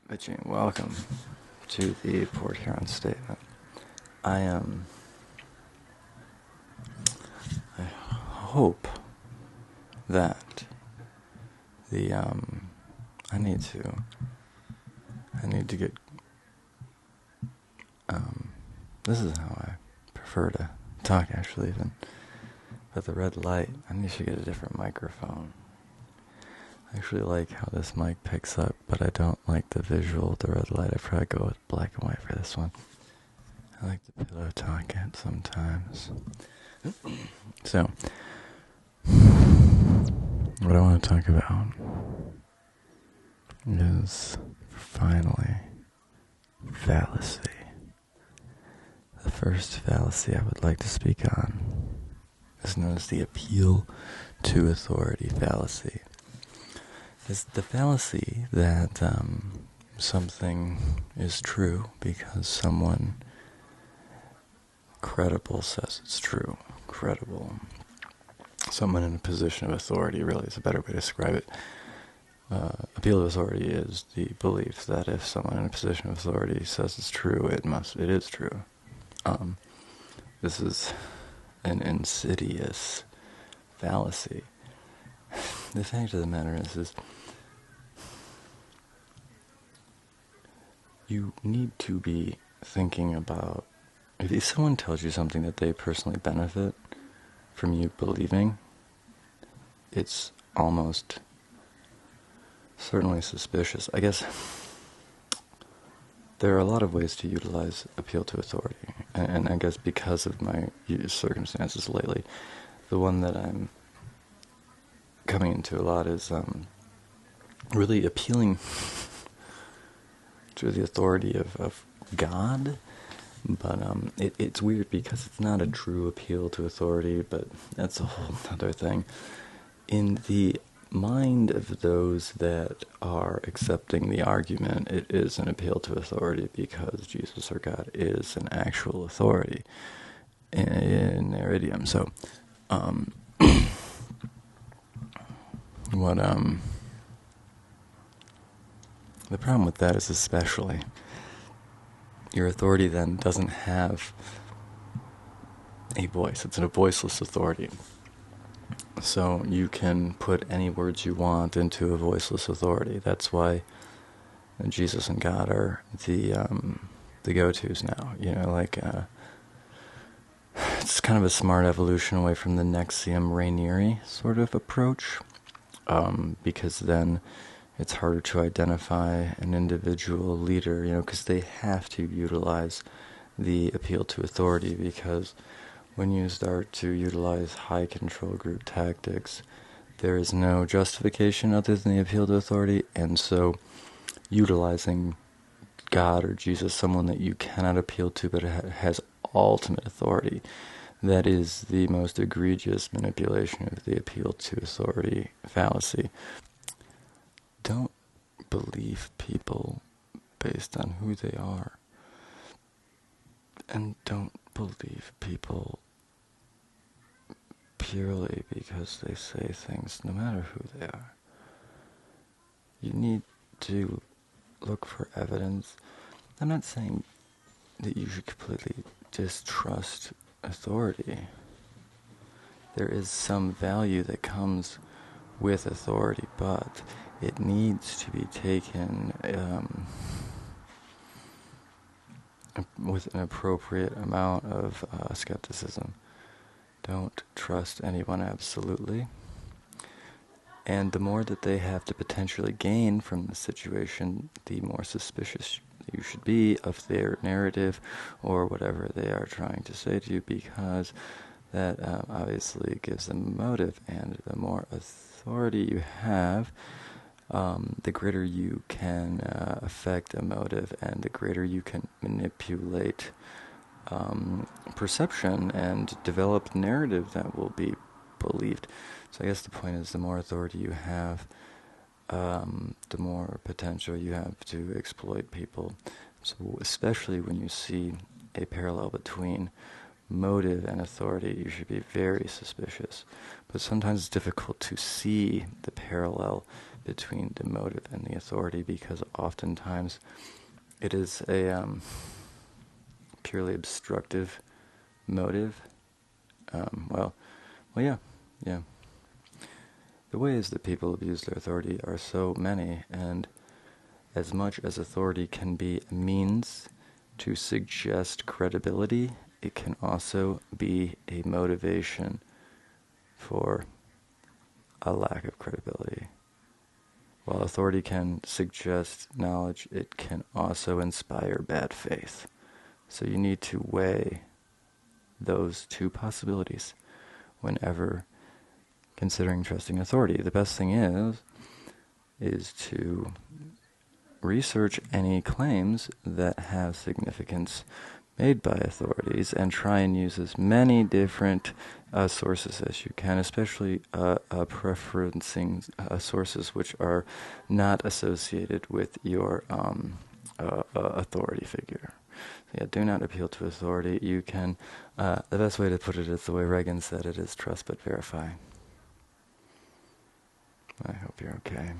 Pitching. Welcome to the Port Huron statement. I hope that the I need to get this is how I prefer to talk actually even. But the red light, I need to get a different microphone. I actually like how this mic picks up, but I don't like the visual of the red light. I probably go with black and white for this one. I like the pillow talk it sometimes. So, what I want to talk about is finally fallacy. The first fallacy I would like to speak on is known as the appeal to authority fallacy. It's the fallacy that something is true because someone credible says it's true. Credible. Someone in a position of authority really is a better way to describe it. Appeal to authority is the belief that if someone in a position of authority says it's true, it is true. This is an insidious fallacy. The fact of the matter is you need to be thinking about, if someone tells you something that they personally benefit from you believing, it's almost certainly suspicious. I guess there are a lot of ways to utilize appeal to authority, and I guess because of my circumstances lately, the one that I'm coming into a lot is really appealing to the authority of God, but it's weird because it's not a true appeal to authority, but that's a whole other thing. In the mind of those that are accepting the argument, it is an appeal to authority because Jesus or God is an actual authority in their idiom. So, the problem with that is especially your authority then doesn't have a voice. It's a voiceless authority. So you can put any words you want into a voiceless authority. That's why Jesus and God are the go-tos now. It's kind of a smart evolution away from the Nexium Rainieri sort of approach, because then it's harder to identify an individual leader, because they have to utilize the appeal to authority, because when you start to utilize high control group tactics, there is no justification other than the appeal to authority, and so utilizing God or Jesus, someone that you cannot appeal to but has ultimate authority, that is the most egregious manipulation of the appeal to authority fallacy. Don't believe people based on who they are, and don't believe people purely because they say things, no matter who they are. You need to look for evidence. I'm not saying that you should completely distrust authority. There is some value that comes with authority, but it needs to be taken with an appropriate amount of skepticism. Don't trust anyone absolutely. And the more that they have to potentially gain from the situation, the more suspicious you should be of their narrative or whatever they are trying to say to you, because that obviously gives them a motive, and the more authority you have, the greater you can affect a motive, and the greater you can manipulate perception and develop narrative that will be believed. So I guess the point is, the more authority you have, the more potential you have to exploit people. So especially when you see a parallel between motive and authority, you should be very suspicious. But sometimes it's difficult to see the parallel between the motive and the authority, because oftentimes it is a purely obstructive motive. Yeah. The ways that people abuse their authority are so many, and as much as authority can be a means to suggest credibility, it can also be a motivation for a lack of credibility. While authority can suggest knowledge, it can also inspire bad faith. So you need to weigh those two possibilities whenever considering trusting authority. The best thing is to research any claims that have significance made by authorities and try and use as many different sources as you can, especially preferencing sources which are not associated with your authority figure. Yeah, do not appeal to authority. You can, the best way to put it is the way Reagan said it, is trust but verify. I hope you're okay.